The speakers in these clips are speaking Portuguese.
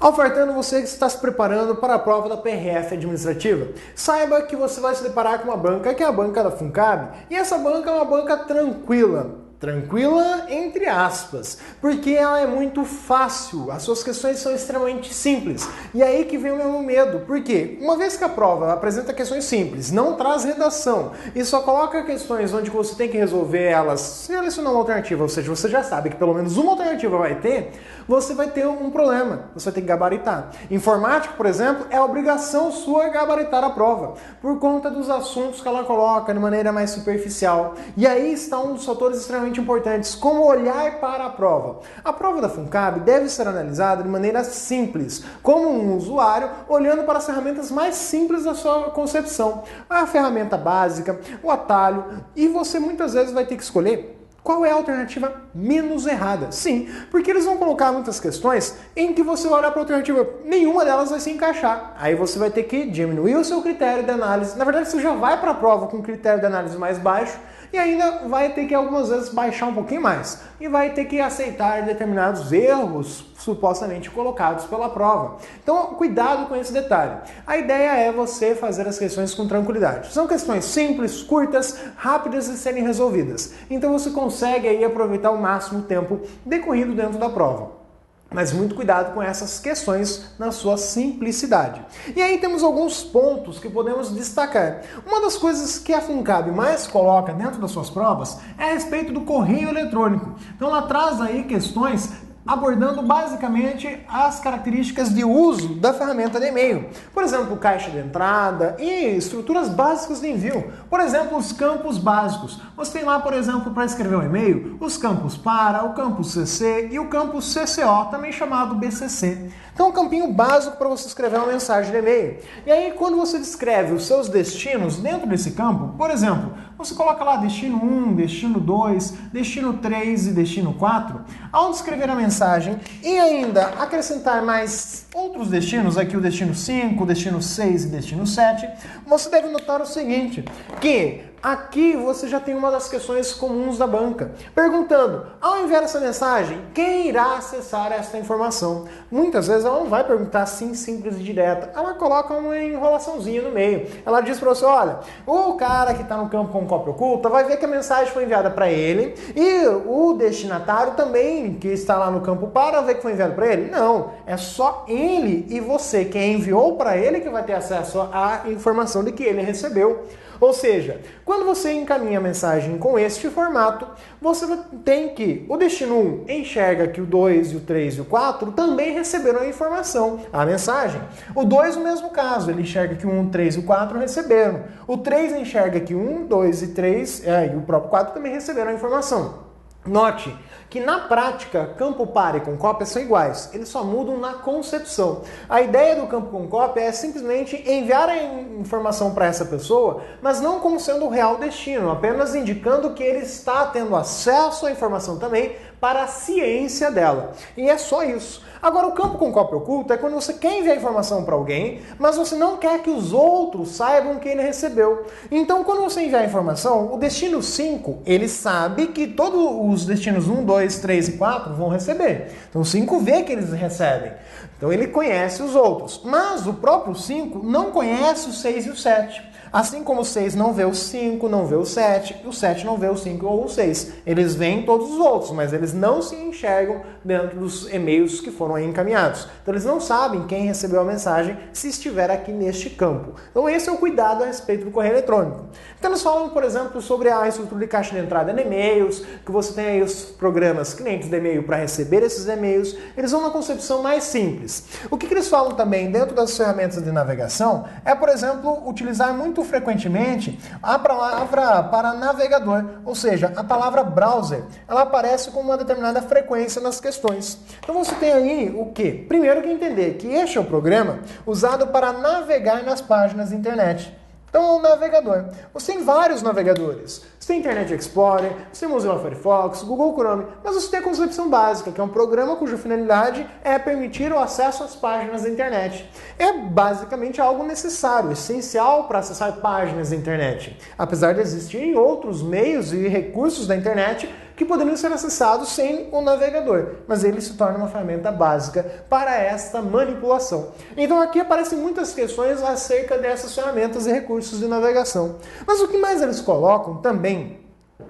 Ofertando você que está se preparando para a prova da PRF administrativa. Saiba que você vai se deparar com uma banca que é a banca da FUNCAB, e essa banca é uma banca tranquila. Tranquila entre aspas, porque ela é muito fácil, as suas questões são extremamente simples. E aí que vem o meu medo, porque uma vez que a prova apresenta questões simples, não traz redação e só coloca questões onde você tem que resolver elas selecionando uma alternativa, ou seja, você já sabe que pelo menos uma alternativa vai ter, você vai ter um problema, você vai ter que gabaritar. Informática, por exemplo, é obrigação sua gabaritar a prova, por conta dos assuntos que ela coloca de maneira mais superficial. E aí está um dos fatores extremamente importantes, como olhar para a prova. A prova da FUNCAB deve ser analisada de maneira simples, como um usuário olhando para as ferramentas mais simples da sua concepção. A ferramenta básica, o atalho, e você muitas vezes vai ter que escolher qual é a alternativa menos errada. Sim, porque eles vão colocar muitas questões em que você vai olhar para a alternativa, nenhuma delas vai se encaixar. Aí você vai ter que diminuir o seu critério de análise. Na verdade, você já vai para a prova com um critério de análise mais baixo e ainda vai ter que algumas vezes baixar um pouquinho mais. E vai ter que aceitar determinados erros supostamente colocados pela prova. Então, cuidado com esse detalhe. A ideia é você fazer as questões com tranquilidade. São questões simples, curtas, rápidas de serem resolvidas. Então você consegue aí aproveitar o máximo tempo decorrido dentro da prova. Mas muito cuidado com essas questões na sua simplicidade. E aí temos alguns pontos que podemos destacar. Uma das coisas que a FUNCAB mais coloca dentro das suas provas é a respeito do correio eletrônico. Então ela traz aí questões abordando basicamente as características de uso da ferramenta de e-mail. Por exemplo, caixa de entrada e estruturas básicas de envio. Por exemplo, os campos básicos. Você tem lá, por exemplo, para escrever um e-mail, os campos para, o campo CC e o campo CCO, também chamado BCC. Então, um campinho básico para você escrever uma mensagem de e-mail. E aí, quando você descreve os seus destinos dentro desse campo, por exemplo, você coloca lá destino 1, destino 2, destino 3 e destino 4, ao descrever a mensagem e ainda acrescentar mais outros destinos, aqui o destino 5, destino 6 e destino 7, você deve notar o seguinte, que aqui você já tem uma das questões comuns da banca, perguntando, ao enviar essa mensagem, quem irá acessar essa informação? Muitas vezes ela não vai perguntar assim, simples e direta, ela coloca uma enrolaçãozinha no meio. Ela diz para você, olha, o cara que está no campo com cópia oculta vai ver que a mensagem foi enviada para ele e o destinatário também, que está lá no campo para ver que foi enviado para ele? Não, é só ele e você, quem enviou para ele, que vai ter acesso à informação de que ele recebeu. Ou seja, quando você encaminha a mensagem com este formato, você tem que o destino 1 enxerga que o 2, o 3 e o 4 também receberam a informação, a mensagem. O 2, no mesmo caso, ele enxerga que o 1, o 3 e o 4 receberam. O 3 enxerga que o 1, 2 e 3 e o próprio 4 também receberam a informação. Note que na prática, campo par e com cópia são iguais, eles só mudam na concepção. A ideia do campo com cópia é simplesmente enviar a informação para essa pessoa, mas não como sendo o real destino, apenas indicando que ele está tendo acesso à informação também para a ciência dela. E é só isso. Agora, o campo com cópia oculta é quando você quer enviar informação para alguém, mas você não quer que os outros saibam que ele recebeu. Então, quando você enviar a informação, o destino 5, ele sabe que todos os destinos 1, 2, 3 e 4 vão receber. Então, o 5 vê que eles recebem. Então, ele conhece os outros. Mas o próprio 5 não conhece o 6 e o 7. Assim como o 6 não vê o 5, não vê o 7, o 7 não vê o 5 ou o 6. Eles veem todos os outros, mas eles não se enxergam dentro dos e-mails que foram aí encaminhados. Então eles não sabem quem recebeu a mensagem se estiver aqui neste campo. Então esse é o cuidado a respeito do correio eletrônico. Então eles falam, por exemplo, sobre a estrutura de caixa de entrada em e-mails, que você tem aí os programas clientes de e-mail para receber esses e-mails. Eles vão na concepção mais simples. O que eles falam também dentro das ferramentas de navegação é, por exemplo, utilizar muito frequentemente a palavra para navegador, ou seja, a palavra browser, ela aparece com uma determinada frequência nas questões. Então você tem aí o quê? Primeiro que entender que este é o programa usado para navegar nas páginas da internet. Então, o navegador. Você tem vários navegadores. Você tem Internet Explorer, você tem Mozilla Firefox, Google Chrome, mas você tem a concepção básica, que é um programa cuja finalidade é permitir o acesso às páginas da internet. É basicamente algo necessário, essencial para acessar páginas da internet, apesar de existirem outros meios e recursos da internet que poderiam ser acessados sem o navegador, mas ele se torna uma ferramenta básica para esta manipulação. Então aqui aparecem muitas questões acerca dessas ferramentas e recursos de navegação. Mas o que mais eles colocam também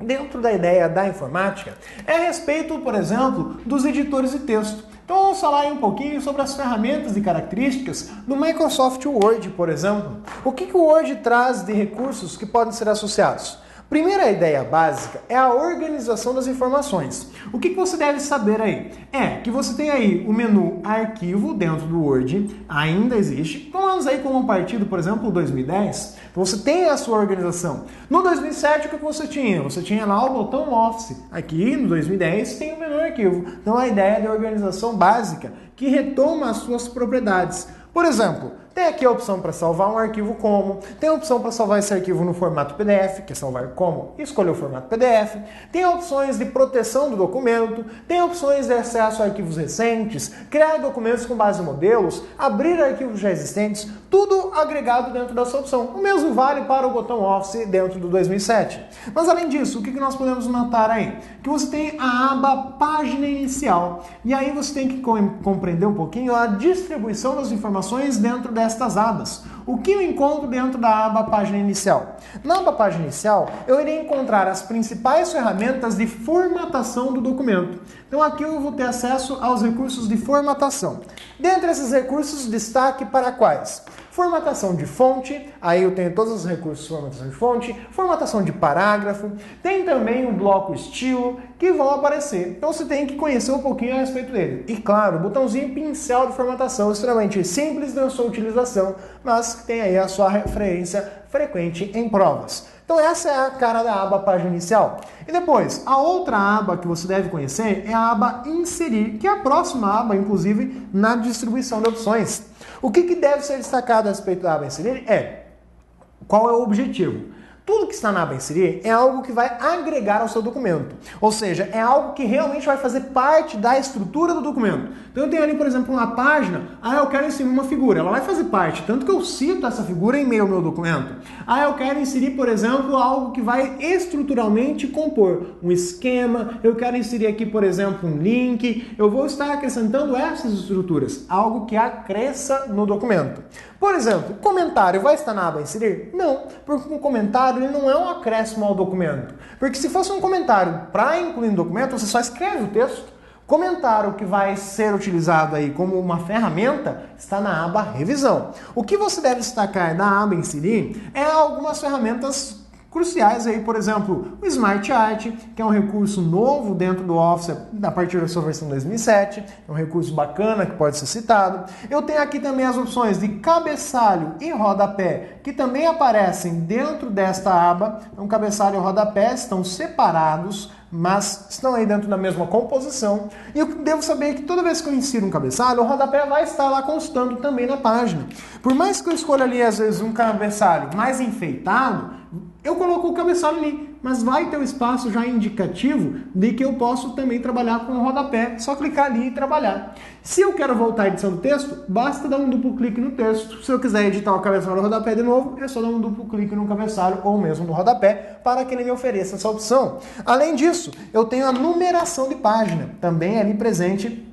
dentro da ideia da informática é a respeito, por exemplo, dos editores de texto. Então vamos falar aí um pouquinho sobre as ferramentas e características do Microsoft Word, por exemplo. O que o Word traz de recursos que podem ser associados? Primeira ideia básica é a organização das informações. O que você deve saber aí? É que você tem aí o menu arquivo dentro do Word, ainda existe, vamos aí como um partido, por exemplo, 2010, você tem a sua organização. No 2007, o que você tinha? Você tinha lá o botão Office. Aqui, no 2010, tem o menu arquivo. Então, a ideia de organização básica que retoma as suas propriedades. Por exemplo, tem aqui a opção para salvar um arquivo como, tem a opção para salvar esse arquivo no formato PDF, que é salvar como, escolher o formato PDF, tem opções de proteção do documento, tem opções de acesso a arquivos recentes, criar documentos com base em modelos, abrir arquivos já existentes, tudo agregado dentro dessa opção. O mesmo vale para o botão Office dentro do 2007. Mas além disso, o que nós podemos notar aí? Que você tem a aba Página Inicial, e aí você tem que compreender um pouquinho a distribuição das informações dentro destas abas. O que eu encontro dentro da aba Página Inicial? Na aba Página Inicial, eu irei encontrar as principais ferramentas de formatação do documento. Então aqui eu vou ter acesso aos recursos de formatação. Dentre esses recursos, destaque para quais? Formatação de fonte, aí eu tenho todos os recursos de formatação de fonte, formatação de parágrafo, tem também o bloco estilo, que vão aparecer. Então você tem que conhecer um pouquinho a respeito dele. E claro, o botãozinho pincel de formatação, extremamente simples na sua utilização, mas que tem aí a sua referência frequente em provas. Então essa é a cara da aba Página Inicial. E depois, a outra aba que você deve conhecer é a aba Inserir, que é a próxima aba, inclusive, na distribuição de opções. O que deve ser destacado a respeito da aba Inserir é qual é o objetivo. Tudo que está na aba Inserir é algo que vai agregar ao seu documento. Ou seja, é algo que realmente vai fazer parte da estrutura do documento. Então eu tenho ali, por exemplo, uma página, eu quero inserir uma figura. Ela vai fazer parte, tanto que eu cito essa figura em meio ao meu documento. Eu quero inserir, por exemplo, algo que vai estruturalmente compor um esquema. Eu quero inserir aqui, por exemplo, um link. Eu vou estar acrescentando essas estruturas, algo que acresça no documento. Por exemplo, comentário vai estar na aba Inserir? Não, porque um comentário ele não é um acréscimo ao documento. Porque se fosse um comentário para incluir no documento, você só escreve o texto. Comentário que vai ser utilizado aí como uma ferramenta está na aba Revisão. O que você deve destacar na aba Inserir é algumas ferramentas cruciais aí, por exemplo, o Smart Art, que é um recurso novo dentro do Office a partir da sua versão 2007, é um recurso bacana que pode ser citado. Eu tenho aqui também as opções de cabeçalho e rodapé, que também aparecem dentro desta aba. Então, cabeçalho e rodapé estão separados, mas estão aí dentro da mesma composição. E eu devo saber que toda vez que eu insiro um cabeçalho, o rodapé vai estar lá constando também na página. Por mais que eu escolha ali, às vezes, um cabeçalho mais enfeitado, eu coloco o cabeçalho ali, mas vai ter um espaço já indicativo de que eu posso também trabalhar com o rodapé. Só clicar ali e trabalhar. Se eu quero voltar à edição do texto, basta dar um duplo clique no texto. Se eu quiser editar o cabeçalho e o rodapé de novo, é só dar um duplo clique no cabeçalho ou mesmo no rodapé para que ele me ofereça essa opção. Além disso, eu tenho a numeração de página, também ali presente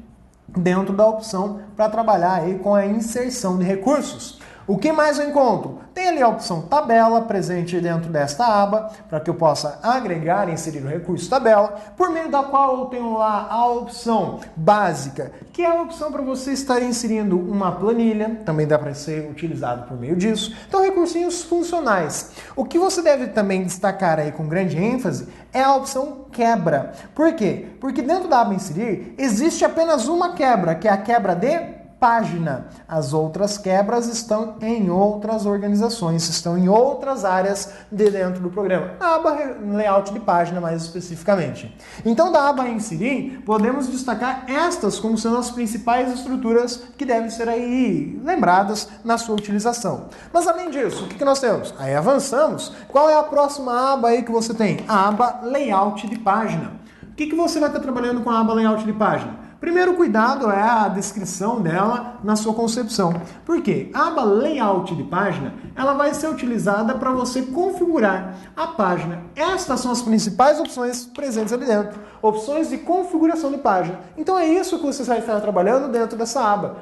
dentro da opção para trabalhar aí com a inserção de recursos. O que mais eu encontro? Tem ali a opção tabela presente dentro desta aba, para que eu possa agregar e inserir o recurso tabela, por meio da qual eu tenho lá a opção básica, que é a opção para você estar inserindo uma planilha, também dá para ser utilizado por meio disso. Então, recursinhos funcionais. O que você deve também destacar aí com grande ênfase é a opção quebra. Por quê? Porque dentro da aba inserir existe apenas uma quebra, que é a quebra de página. As outras quebras estão em outras organizações, estão em outras áreas de dentro do programa. A aba layout de página, mais especificamente. Então, da aba inserir, podemos destacar estas como sendo as principais estruturas que devem ser aí lembradas na sua utilização. Mas, além disso, o que nós temos? Aí avançamos. Qual é a próxima aba aí que você tem? A aba layout de página. O que você vai estar trabalhando com a aba layout de página? Primeiro cuidado é a descrição dela na sua concepção. Por quê? A aba layout de página, ela vai ser utilizada para você configurar a página. Estas são as principais opções presentes ali dentro. Opções de configuração de página. Então é isso que você vai estar trabalhando dentro dessa aba.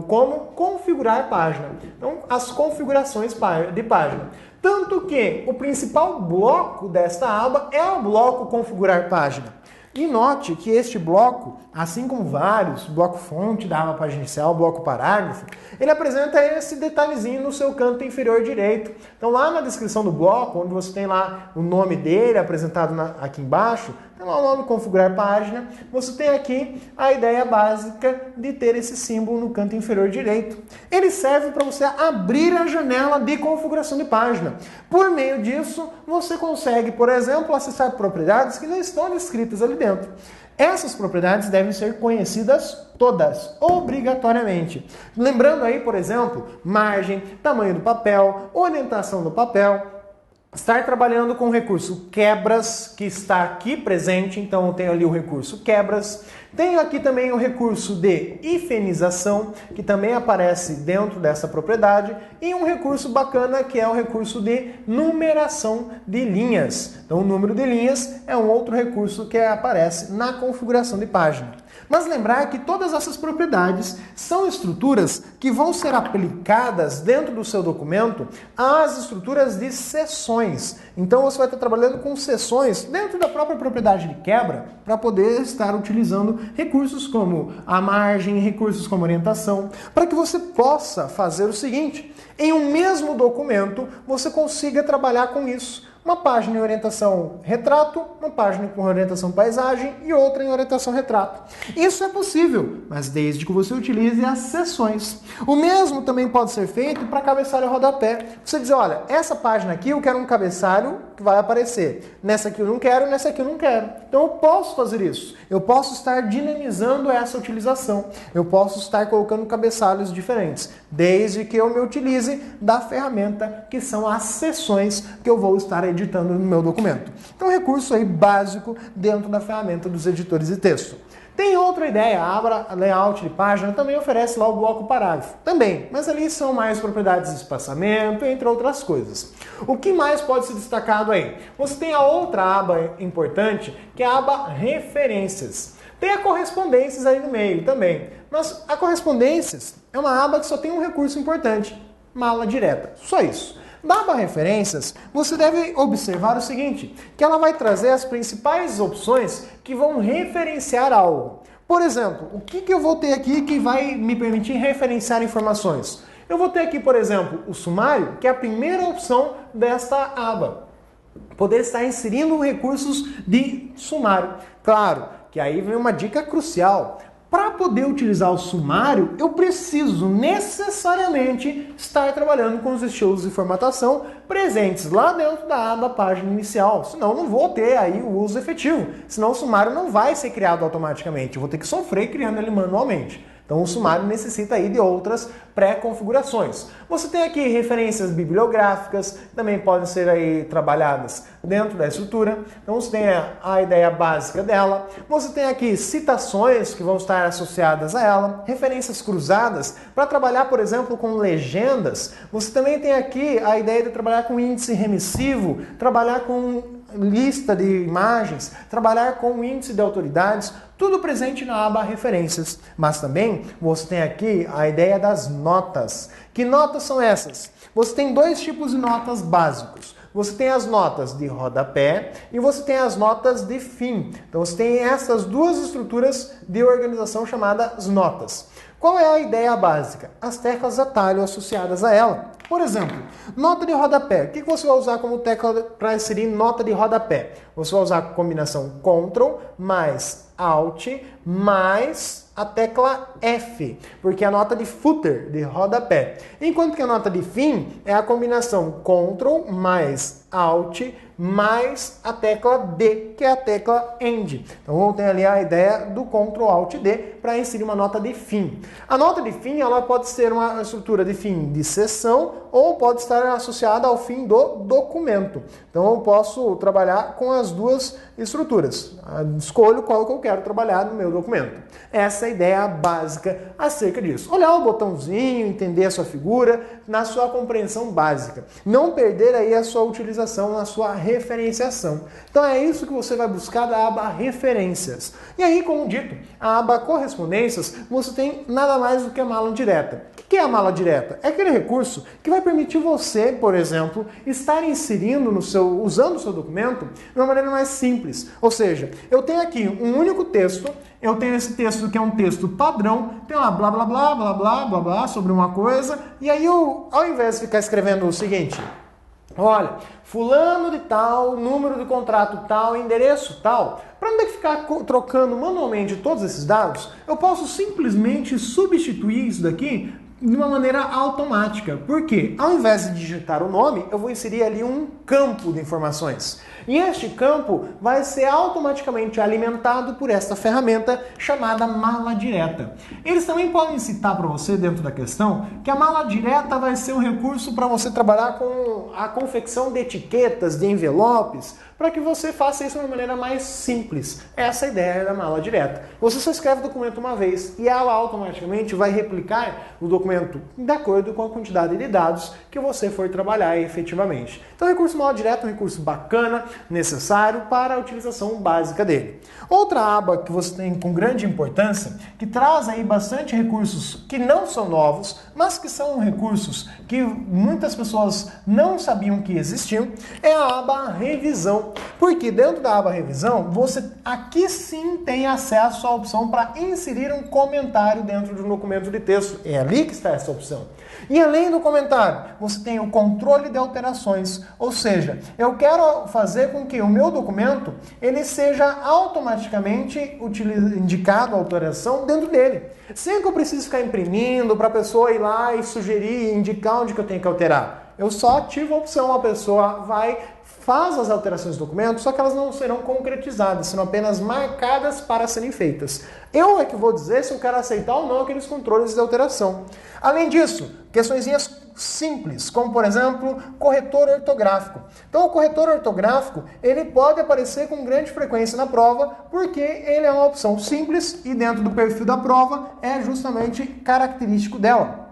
Como configurar a página. Então, as configurações de página. Tanto que o principal bloco desta aba é o bloco configurar página. E note que este bloco, assim como vários, bloco fonte da aba página inicial, bloco parágrafo, ele apresenta esse detalhezinho no seu canto inferior direito. Então lá na descrição do bloco, onde você tem lá o nome dele apresentado aqui embaixo, tem lá o nome configurar página, você tem aqui a ideia básica de ter esse símbolo no canto inferior direito. Ele serve para você abrir a janela de configuração de página. Por meio disso, você consegue, por exemplo, acessar propriedades que não estão descritas ali dentro. Essas propriedades devem ser conhecidas todas, obrigatoriamente. Lembrando aí, por exemplo, margem, tamanho do papel, orientação do papel. Estar trabalhando com o recurso quebras, que está aqui presente, então eu tenho ali o recurso quebras. Tenho aqui também o recurso de hifenização, que também aparece dentro dessa propriedade. E um recurso bacana, que é o recurso de numeração de linhas. Então o número de linhas é um outro recurso que aparece na configuração de página. Mas lembrar que todas essas propriedades são estruturas que vão ser aplicadas dentro do seu documento às estruturas de seções. Então você vai estar trabalhando com seções dentro da própria propriedade de quebra para poder estar utilizando recursos como a margem, recursos como orientação, para que você possa fazer o seguinte: em um mesmo documento você consiga trabalhar com isso. Uma página em orientação retrato, uma página com orientação paisagem e outra em orientação retrato. Isso é possível, mas desde que você utilize as seções. O mesmo também pode ser feito para cabeçalho e rodapé. Você diz, olha, essa página aqui eu quero um cabeçalho que vai aparecer. Nessa aqui eu não quero, nessa aqui eu não quero. Então eu posso fazer isso. Eu posso estar dinamizando essa utilização. Eu posso estar colocando cabeçalhos diferentes, desde que eu me utilize da ferramenta que são as seções que eu vou estar editando no meu documento. Então, recurso aí básico dentro da ferramenta dos editores de texto. Tem outra ideia, a aba layout de página também oferece lá o bloco parágrafo. Também, mas ali são mais propriedades de espaçamento, entre outras coisas. O que mais pode ser destacado aí? Você tem a outra aba importante, que é a aba referências. Tem a correspondências aí no meio também. Mas a correspondências é uma aba que só tem um recurso importante, mala direta. Só isso. Da aba referências, você deve observar o seguinte, que ela vai trazer as principais opções que vão referenciar algo. Por exemplo, o que eu vou ter aqui que vai me permitir referenciar informações? Eu vou ter aqui, por exemplo, o sumário, que é a primeira opção desta aba. Poder estar inserindo recursos de sumário. Claro que aí vem uma dica crucial. Para poder utilizar o sumário, eu preciso necessariamente estar trabalhando com os estilos de formatação presentes lá dentro da aba página inicial. Senão eu não vou ter aí o uso efetivo. Senão o sumário não vai ser criado automaticamente. Eu vou ter que sofrer criando ele manualmente. Então o sumário necessita aí de outras pré-configurações. Você tem aqui referências bibliográficas, também podem ser aí trabalhadas dentro da estrutura. Então você tem a ideia básica dela. Você tem aqui citações que vão estar associadas a ela, referências cruzadas para trabalhar, por exemplo, com legendas. Você também tem aqui a ideia de trabalhar com índice remissivo, trabalhar com lista de imagens, trabalhar com índice de autoridades, tudo presente na aba referências. Mas também você tem aqui a ideia das notas. Que notas são essas? Você tem dois tipos de notas básicos. Você tem as notas de rodapé e você tem as notas de fim. Então você tem essas duas estruturas de organização chamadas notas. Qual é a ideia básica? As teclas atalho associadas a ela. Por exemplo, nota de rodapé. O que você vai usar como tecla para inserir nota de rodapé? Você vai usar a combinação Ctrl mais Alt mais a tecla F, porque é a nota de footer, de rodapé. Enquanto que a nota de fim é a combinação Ctrl mais Alt mais a tecla D, que é a tecla End. Então vamos ter ali a ideia do Ctrl Alt D para inserir uma nota de fim. A nota de fim ela pode ser uma estrutura de fim de sessão ou pode estar associada ao fim do documento. Então eu posso trabalhar com as duas estruturas. Escolho qual que eu quero trabalhar no meu documento. Essa é a ideia básica acerca disso. Olhar o botãozinho, entender a sua figura na sua compreensão básica. Não perder aí a sua utilização na sua referenciação. Então é isso que você vai buscar da aba referências. E aí, como dito, a aba correspondências, você tem nada mais do que a mala direta. O que é a mala direta? É aquele recurso que vai permitir você, por exemplo, estar inserindo usando o seu documento de uma maneira mais simples. Ou seja, eu tenho aqui um único texto, eu tenho esse texto que é um texto padrão, tem lá blá blá blá blá blá blá blá sobre uma coisa, e aí eu, ao invés de ficar escrevendo o seguinte, olha, fulano de tal, número de contrato tal, endereço tal, para não ter que ficar trocando manualmente todos esses dados, eu posso simplesmente substituir isso daqui de uma maneira automática. Por quê? Ao invés de digitar o nome, eu vou inserir ali um campo de informações. E este campo vai ser automaticamente alimentado por esta ferramenta chamada mala direta. Eles também podem citar para você dentro da questão que a mala direta vai ser um recurso para você trabalhar com a confecção de etiquetas, de envelopes, para que você faça isso de uma maneira mais simples. Essa é a ideia da mala direta. Você só escreve o documento uma vez e ela automaticamente vai replicar o documento de acordo com a quantidade de dados que você for trabalhar efetivamente. Então o recurso mala direta é um recurso bacana, necessário para a utilização básica dele. Outra aba que você tem com grande importância, que traz aí bastante recursos que não são novos, mas que são recursos que muitas pessoas não sabiam que existiam, é a aba revisão. Porque dentro da aba revisão, você aqui sim tem acesso à opção para inserir um comentário dentro de um documento de texto. É ali que está essa opção. E além do comentário, você tem o controle de alterações, ou seja, eu quero fazer com que o meu documento ele seja automaticamente indicado a alteração dentro dele. Sem que eu precise ficar imprimindo para a pessoa ir lá e sugerir, indicar onde que eu tenho que alterar. Eu só ativo a opção, a pessoa vai, faz as alterações do documento, só que elas não serão concretizadas, serão apenas marcadas para serem feitas. Eu é que vou dizer se eu quero aceitar ou não aqueles controles de alteração. Além disso, questõezinhas simples, como por exemplo, corretor ortográfico. Então o corretor ortográfico, ele pode aparecer com grande frequência na prova, porque ele é uma opção simples e dentro do perfil da prova é justamente característico dela.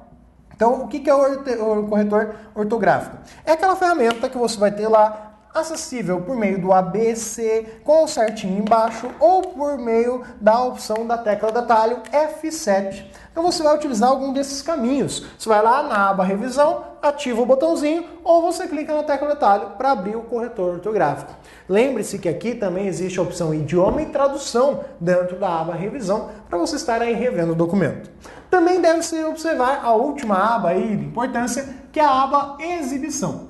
Então, o que é o corretor ortográfico? É aquela ferramenta que você vai ter lá acessível por meio do ABC, com o certinho embaixo, ou por meio da opção da tecla de atalho F7. Então você vai utilizar algum desses caminhos. Você vai lá na aba revisão, ativa o botãozinho, ou você clica na tecla de atalho para abrir o corretor ortográfico. Lembre-se que aqui também existe a opção idioma e tradução dentro da aba revisão, para você estar aí revendo o documento. Também deve-se observar a última aba aí de importância, que é a aba exibição.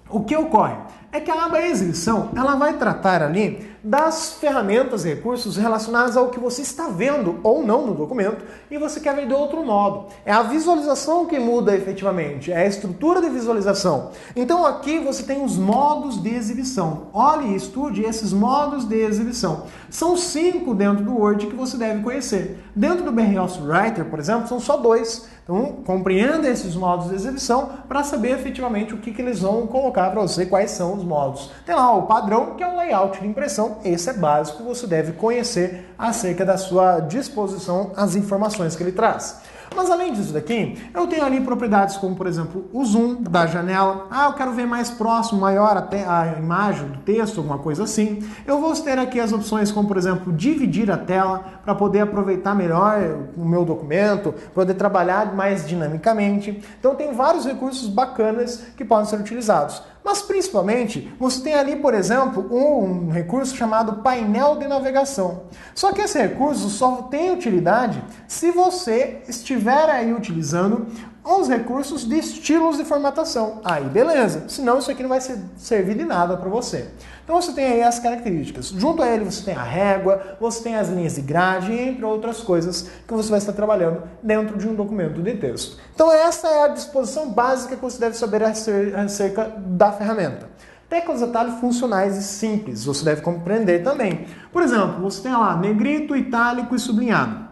O que ocorre? É que a aba exibição, ela vai tratar ali das ferramentas e recursos relacionados ao que você está vendo ou não no documento e você quer ver de outro modo. É a visualização que muda efetivamente, é a estrutura de visualização. Então aqui você tem os modos de exibição. Olhe e estude esses modos de exibição. São 5 dentro do Word que você deve conhecer. Dentro do BR Office Writer, por exemplo, são só 2. Então, compreenda esses modos de exibição para saber efetivamente o que eles vão colocar para você, quais são os modos. Tem lá o padrão, que é o layout de impressão. Esse é básico, você deve conhecer acerca da sua disposição, as informações que ele traz. Mas além disso daqui, eu tenho ali propriedades como, por exemplo, o zoom da janela. Eu quero ver mais próximo, maior até a imagem do texto, alguma coisa assim. Eu vou ter aqui as opções como, por exemplo, dividir a tela para poder aproveitar melhor o meu documento, poder trabalhar mais dinamicamente. Então tem vários recursos bacanas que podem ser utilizados. Mas principalmente, você tem ali, por exemplo, um recurso chamado painel de navegação. Só que esse recurso só tem utilidade se você estiver aí utilizando os recursos de estilos de formatação. Aí beleza, senão isso aqui não vai servir de nada para você. Então você tem aí as características. Junto a ele você tem a régua, você tem as linhas de grade, entre outras coisas que você vai estar trabalhando dentro de um documento de texto. Então essa é a disposição básica que você deve saber acerca da ferramenta. Teclas atalho funcionais e simples, você deve compreender também. Por exemplo, você tem lá negrito, itálico e sublinhado.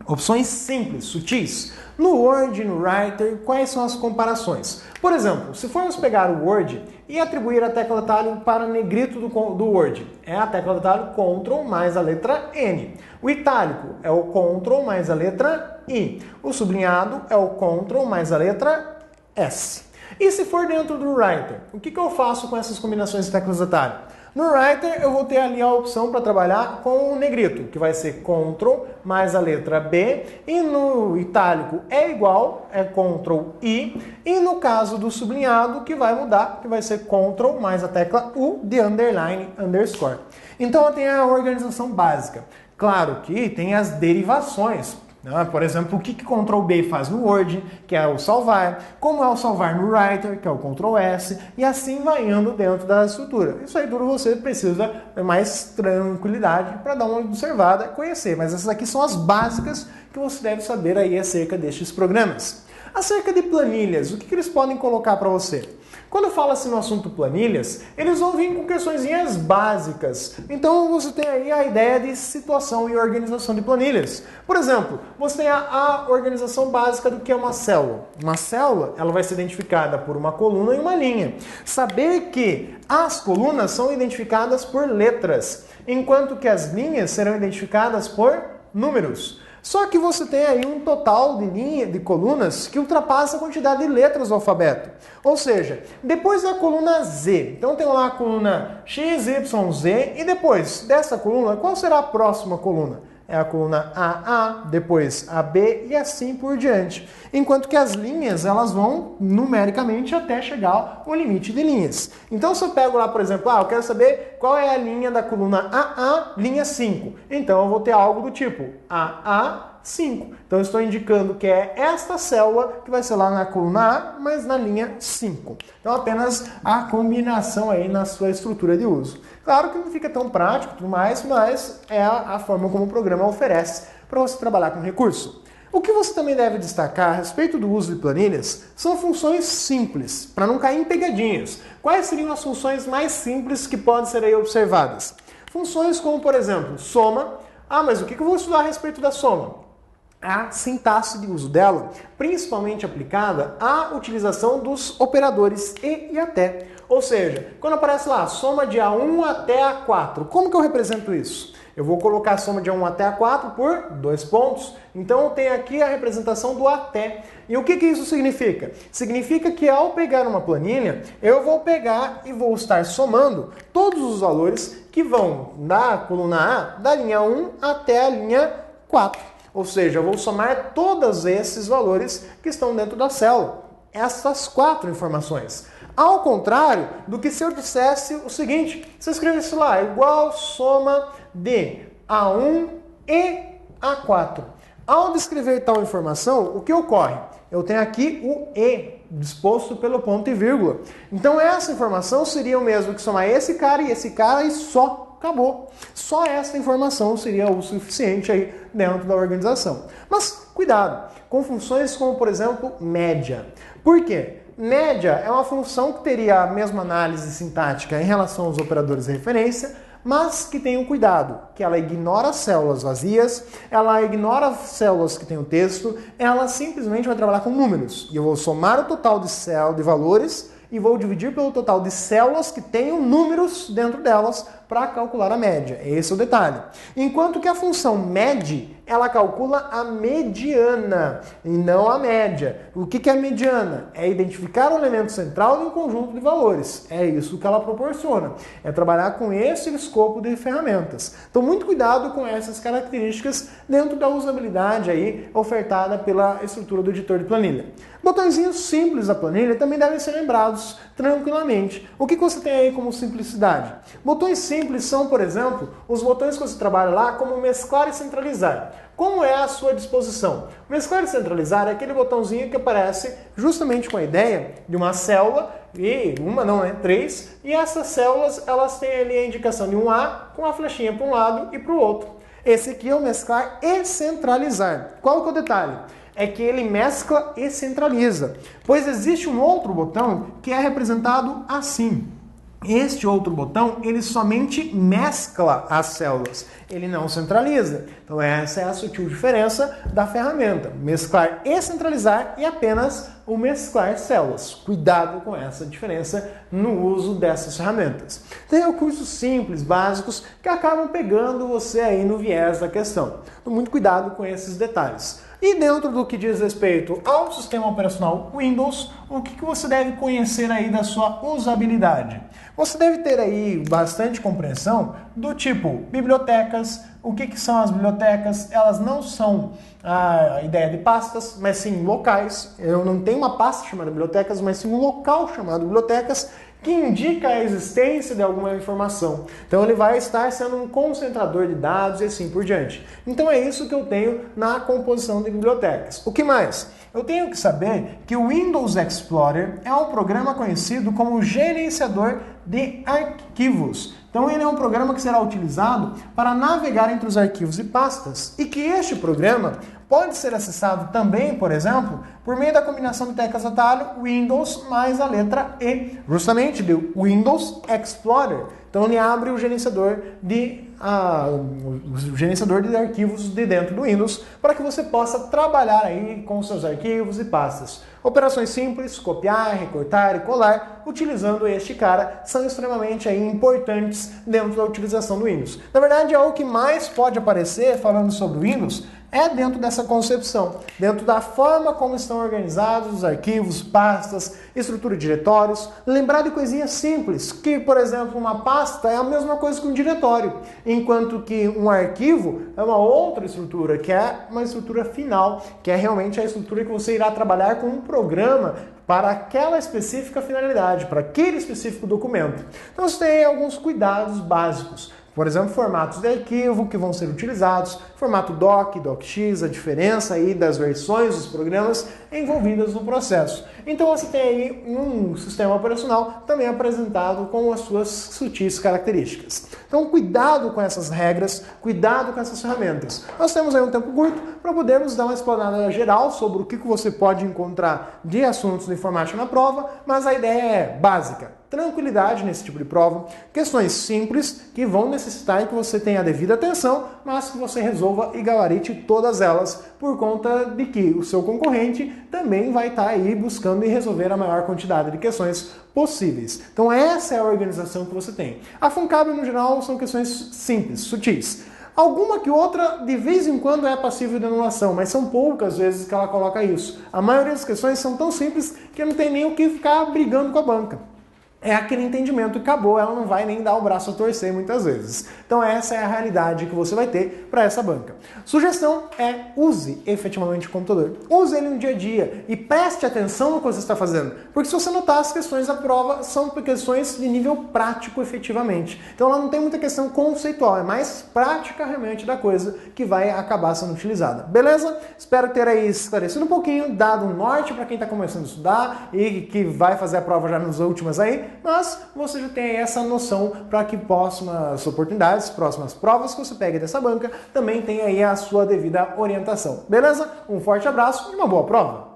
Opções simples, sutis. No Word, no Writer, quais são as comparações? Por exemplo, se formos pegar o Word e atribuir a tecla atalho para negrito do Word, é a tecla atalho Ctrl mais a letra N. O itálico é o Ctrl mais a letra I. O sublinhado é o Ctrl mais a letra S. E se for dentro do Writer, o que eu faço com essas combinações de teclas atalho? No Writer eu vou ter ali a opção para trabalhar com o negrito, que vai ser Ctrl mais a letra B, e no itálico é igual, é Ctrl I, e no caso do sublinhado que vai mudar, que vai ser Ctrl mais a tecla U de underline, underscore. Então tem a organização básica. Claro que tem as derivações. Por exemplo, o que Ctrl B faz no Word, que é o salvar, como é o salvar no Writer, que é o Ctrl S, e assim vai indo dentro da estrutura. Isso aí tudo você precisa de mais tranquilidade para dar uma observada e conhecer, mas essas aqui são as básicas que você deve saber aí acerca destes programas. Acerca de planilhas, o que eles podem colocar para você? Quando fala-se no assunto planilhas, eles vão vir com questõezinhas básicas. Então você tem aí a ideia de situação e organização de planilhas. Por exemplo, você tem a organização básica do que é uma célula. Uma célula, ela vai ser identificada por uma coluna e uma linha. Saber que as colunas são identificadas por letras, enquanto que as linhas serão identificadas por números. Só que você tem aí um total de colunas que ultrapassa a quantidade de letras do alfabeto. Ou seja, depois da coluna Z, então tem lá a coluna X, Y, Z, e depois dessa coluna, qual será a próxima coluna? É a coluna AA, depois AB e assim por diante. Enquanto que as linhas, elas vão numericamente até chegar ao limite de linhas. Então se eu pego lá, por exemplo, eu quero saber qual é a linha da coluna AA, linha 5. Então eu vou ter algo do tipo AA5. Então eu estou indicando que é esta célula que vai ser lá na coluna A, mas na linha 5. Então apenas a combinação aí na sua estrutura de uso. Claro que não fica tão prático e tudo mais, mas é a forma como o programa oferece para você trabalhar com recurso. O que você também deve destacar a respeito do uso de planilhas são funções simples, para não cair em pegadinhas. Quais seriam as funções mais simples que podem ser aí observadas? Funções como, por exemplo, soma. Mas o que eu vou estudar a respeito da soma? A sintaxe de uso dela, principalmente aplicada à utilização dos operadores e até. Ou seja, quando aparece lá, soma de A1 até A4, como que eu represento isso? Eu vou colocar a soma de A1 até A4 por 2 pontos. Então eu tenho aqui a representação do até. E o que isso significa? Significa que ao pegar uma planilha, eu vou pegar e vou estar somando todos os valores que vão da coluna A, da linha 1 até a linha 4. Ou seja, eu vou somar todos esses valores que estão dentro da célula. Essas 4 informações. Ao contrário do que se eu dissesse o seguinte, se eu escrevesse lá, igual soma de A1 e A4. Ao descrever tal informação, o que ocorre? Eu tenho aqui o E, disposto pelo ponto e vírgula. Então essa informação seria o mesmo que somar esse cara e só. Acabou. Só essa informação seria o suficiente aí dentro da organização. Mas cuidado com funções como, por exemplo, média. Por quê? Média é uma função que teria a mesma análise sintática em relação aos operadores de referência, mas que tem um cuidado, que ela ignora células vazias, ela ignora células que tem o texto, ela simplesmente vai trabalhar com números. E eu vou somar o total de valores e vou dividir pelo total de células que tenham números dentro delas para calcular a média. Esse é o detalhe. Enquanto que a função MED, ela calcula a mediana e não a média. O que é a mediana? É identificar o elemento central de um conjunto de valores. É isso que ela proporciona. É trabalhar com esse escopo de ferramentas. Então, muito cuidado com essas características dentro da usabilidade aí ofertada pela estrutura do editor de planilha. Botõezinhos simples da planilha também devem ser lembrados tranquilamente. O que você tem aí como simplicidade? Botões simples são, por exemplo, os botões que você trabalha lá como mesclar e centralizar. Como é a sua disposição? Mesclar e centralizar é aquele botãozinho que aparece justamente com a ideia de uma célula, e uma não, né? 3, e essas células elas têm ali a indicação de um A com a flechinha para um lado e para o outro. Esse aqui é o mesclar e centralizar. Qual que é o detalhe? É que ele mescla e centraliza, pois existe um outro botão que é representado assim. Este outro botão, ele somente mescla as células, ele não centraliza. Então essa é a sutil diferença da ferramenta. Mesclar e centralizar e apenas o mesclar células. Cuidado com essa diferença no uso dessas ferramentas. Tem recursos simples, básicos, que acabam pegando você aí no viés da questão. Então muito cuidado com esses detalhes. E dentro do que diz respeito ao sistema operacional Windows, o que você deve conhecer aí da sua usabilidade? Você deve ter aí bastante compreensão do tipo bibliotecas. O que são as bibliotecas? Elas não são a ideia de pastas, mas sim locais. Eu não tenho uma pasta chamada bibliotecas, mas sim um local chamado bibliotecas, que indica a existência de alguma informação. Então ele vai estar sendo um concentrador de dados e assim por diante. Então é isso que eu tenho na composição de bibliotecas. O que mais? Eu tenho que saber que o Windows Explorer é um programa conhecido como gerenciador de arquivos. Então ele é um programa que será utilizado para navegar entre os arquivos e pastas e que este programa pode ser acessado também, por exemplo, por meio da combinação de teclas atalho Windows mais a letra E, justamente do Windows Explorer. Então ele abre o gerenciador de arquivos de dentro do Windows para que você possa trabalhar aí com seus arquivos e pastas. Operações simples, copiar, recortar e colar, utilizando este cara, são extremamente aí importantes dentro da utilização do Windows. Na verdade, é o que mais pode aparecer falando sobre o Windows é dentro dessa concepção, dentro da forma como estão organizados os arquivos, pastas, estrutura de diretórios. Lembrar de coisinhas simples, que, por exemplo, uma pasta é a mesma coisa que um diretório, enquanto que um arquivo é uma outra estrutura, que é uma estrutura final, que é realmente a estrutura que você irá trabalhar com um programa para aquela específica finalidade, para aquele específico documento. Então você tem alguns cuidados básicos. Por exemplo, formatos de arquivo que vão ser utilizados, formato DOC, DOCX, a diferença aí das versões dos programas envolvidas no processo. Então você tem aí um sistema operacional também apresentado com as suas sutis características. Então cuidado com essas regras, cuidado com essas ferramentas. Nós temos aí um tempo curto para podermos dar uma explanada geral sobre o que você pode encontrar de assuntos de informática na prova, mas a ideia é básica. Tranquilidade nesse tipo de prova, questões simples que vão necessitar que você tenha a devida atenção, mas que você resolva e gabarite todas elas, por conta de que o seu concorrente também vai estar aí buscando e resolver a maior quantidade de questões possíveis. Então essa é a organização que você tem. A FUNCAB, no geral, são questões simples, sutis. Alguma que outra, de vez em quando, é passível de anulação, mas são poucas vezes que ela coloca isso. A maioria das questões são tão simples que não tem nem o que ficar brigando com a banca. É aquele entendimento que acabou, ela não vai nem dar o braço a torcer muitas vezes. Então essa é a realidade que você vai ter para essa banca. Sugestão é use efetivamente o computador. Use ele no dia a dia e preste atenção no que você está fazendo. Porque se você notar, as questões da prova são questões de nível prático efetivamente. Então ela não tem muita questão conceitual, é mais prática realmente da coisa que vai acabar sendo utilizada. Beleza? Espero ter aí esclarecido um pouquinho, dado um norte para quem está começando a estudar e que vai fazer a prova já nas últimas aí. Mas você já tem essa noção para que próximas oportunidades, próximas provas que você pegue dessa banca, também tenha aí a sua devida orientação. Beleza? Um forte abraço e uma boa prova!